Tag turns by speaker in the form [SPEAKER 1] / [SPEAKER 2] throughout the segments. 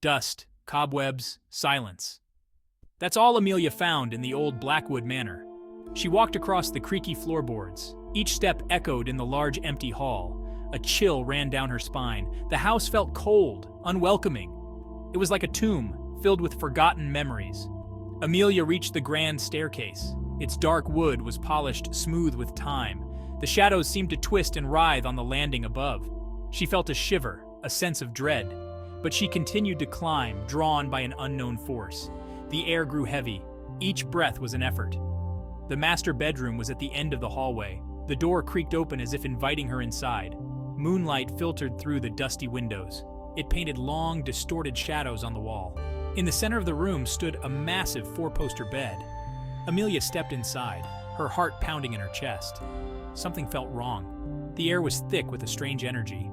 [SPEAKER 1] Dust, cobwebs, silence. That's all Amelia found in the old Blackwood Manor. She walked across the creaky floorboards. Each step echoed in the large empty hall. A chill ran down her spine. The house felt cold, unwelcoming. It was like a tomb, filled with forgotten memories. Amelia reached the grand staircase. Its dark wood was polished smooth with time. The shadows seemed to twist and writhe on the landing above. She felt a shiver, a sense of dread. But she continued to climb, drawn by an unknown force. The air grew heavy. Each breath was an effort. The master bedroom was at the end of the hallway. The door creaked open as if inviting her inside. Moonlight filtered through the dusty windows. It painted long, distorted shadows on the wall. In the center of the room stood a massive four-poster bed. Amelia stepped inside, her heart pounding in her chest. Something felt wrong. The air was thick with a strange energy.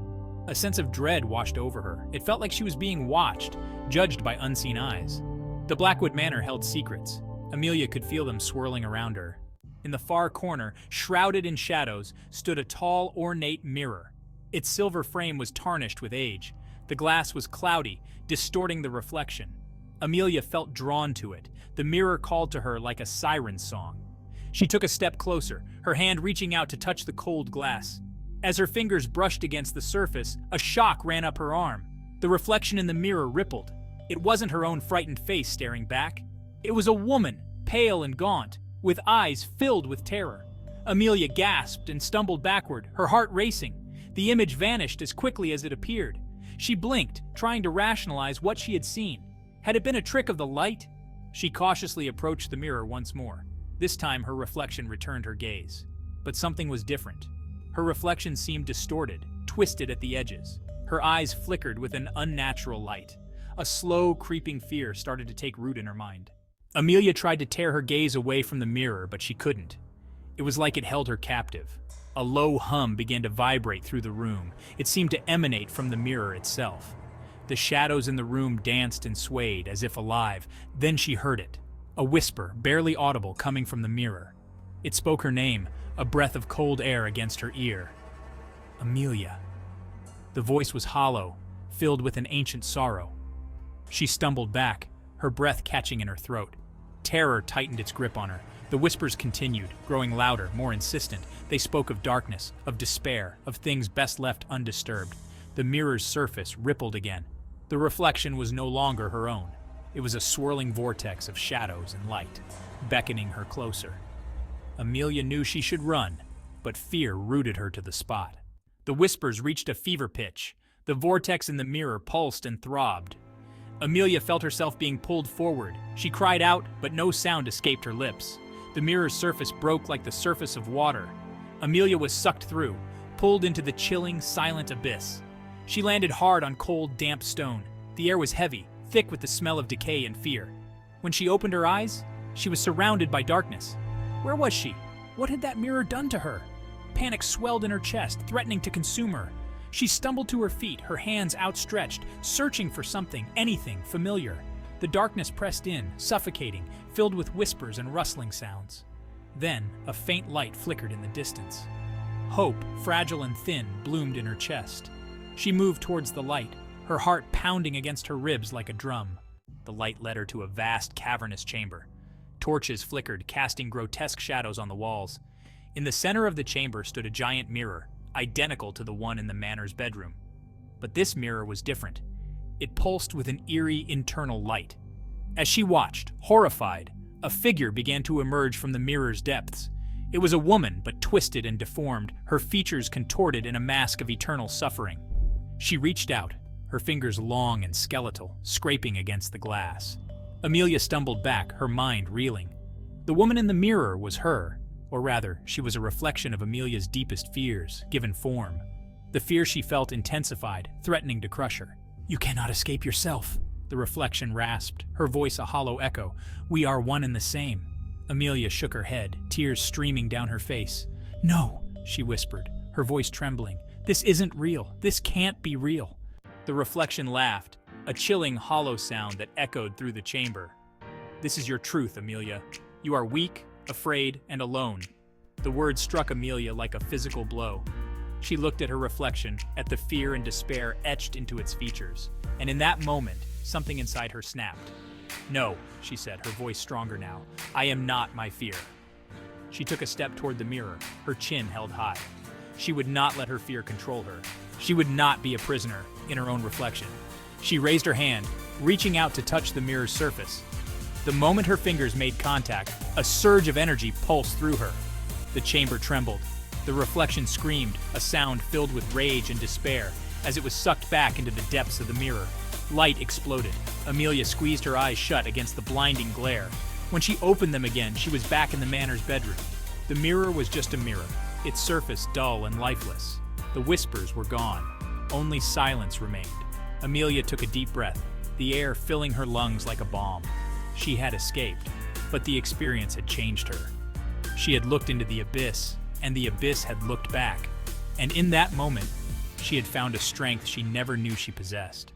[SPEAKER 1] A sense of dread washed over her. It felt like she was being watched, judged by unseen eyes. The Blackwood Manor held secrets. Amelia could feel them swirling around her. In the far corner, shrouded in shadows, stood a tall, ornate mirror. Its silver frame was tarnished with age. The glass was cloudy, distorting the reflection. Amelia felt drawn to it. The mirror called to her like a siren song. She took a step closer, her hand reaching out to touch the cold glass. As her fingers brushed against the surface, a shock ran up her arm. The reflection in the mirror rippled. It wasn't her own frightened face staring back. It was a woman, pale and gaunt, with eyes filled with terror. Amelia gasped and stumbled backward, her heart racing. The image vanished as quickly as it appeared. She blinked, trying to rationalize what she had seen. Had it been a trick of the light? She cautiously approached the mirror once more. This time her reflection returned her gaze. But something was different. Her reflection seemed distorted, twisted at the edges. Her eyes flickered with an unnatural light. A slow, creeping fear started to take root in her mind. Amelia tried to tear her gaze away from the mirror, but she couldn't. It was like it held her captive. A low hum began to vibrate through the room. It seemed to emanate from the mirror itself. The shadows in the room danced and swayed, as if alive. Then she heard it. A whisper, barely audible, coming from the mirror. It spoke her name, a breath of cold air against her ear. Amelia. The voice was hollow, filled with an ancient sorrow. She stumbled back, her breath catching in her throat. Terror tightened its grip on her. The whispers continued, growing louder, more insistent. They spoke of darkness, of despair, of things best left undisturbed. The mirror's surface rippled again. The reflection was no longer her own. It was a swirling vortex of shadows and light, beckoning her closer. Amelia knew she should run, but fear rooted her to the spot. The whispers reached a fever pitch. The vortex in the mirror pulsed and throbbed. Amelia felt herself being pulled forward. She cried out, but no sound escaped her lips. The mirror's surface broke like the surface of water. Amelia was sucked through, pulled into the chilling, silent abyss. She landed hard on cold, damp stone. The air was heavy, thick with the smell of decay and fear. When she opened her eyes, she was surrounded by darkness. Where was she? What had that mirror done to her? Panic swelled in her chest, threatening to consume her. She stumbled to her feet, her hands outstretched, searching for something, anything familiar. The darkness pressed in, suffocating, filled with whispers and rustling sounds. Then, a faint light flickered in the distance. Hope, fragile and thin, bloomed in her chest. She moved towards the light, her heart pounding against her ribs like a drum. The light led her to a vast, cavernous chamber. Torches flickered, casting grotesque shadows on the walls. In the center of the chamber stood a giant mirror, identical to the one in the manor's bedroom. But this mirror was different. It pulsed with an eerie internal light. As she watched, horrified, a figure began to emerge from the mirror's depths. It was a woman, but twisted and deformed, her features contorted in a mask of eternal suffering. She reached out, her fingers long and skeletal, scraping against the glass. Amelia stumbled back, her mind reeling. The woman in the mirror was her, or rather, she was a reflection of Amelia's deepest fears, given form. The fear she felt intensified, threatening to crush her. "You cannot escape yourself," the reflection rasped, her voice a hollow echo. "We are one and the same." Amelia shook her head, tears streaming down her face. "No," she whispered, her voice trembling. "This isn't real. This can't be real." The reflection laughed, a chilling, hollow sound that echoed through the chamber. "This is your truth, Amelia. You are weak, afraid, and alone." The words struck Amelia like a physical blow. She looked at her reflection, at the fear and despair etched into its features. And in that moment, something inside her snapped. "No," she said, her voice stronger now. "I am not my fear." She took a step toward the mirror, her chin held high. She would not let her fear control her. She would not be a prisoner in her own reflection. She raised her hand, reaching out to touch the mirror's surface. The moment her fingers made contact, a surge of energy pulsed through her. The chamber trembled. The reflection screamed, a sound filled with rage and despair, as it was sucked back into the depths of the mirror. Light exploded. Amelia squeezed her eyes shut against the blinding glare. When she opened them again, she was back in the manor's bedroom. The mirror was just a mirror, its surface dull and lifeless. The whispers were gone. Only silence remained. Amelia took a deep breath, the air filling her lungs like a balm. She had escaped, but the experience had changed her. She had looked into the abyss, and the abyss had looked back. And in that moment, she had found a strength she never knew she possessed.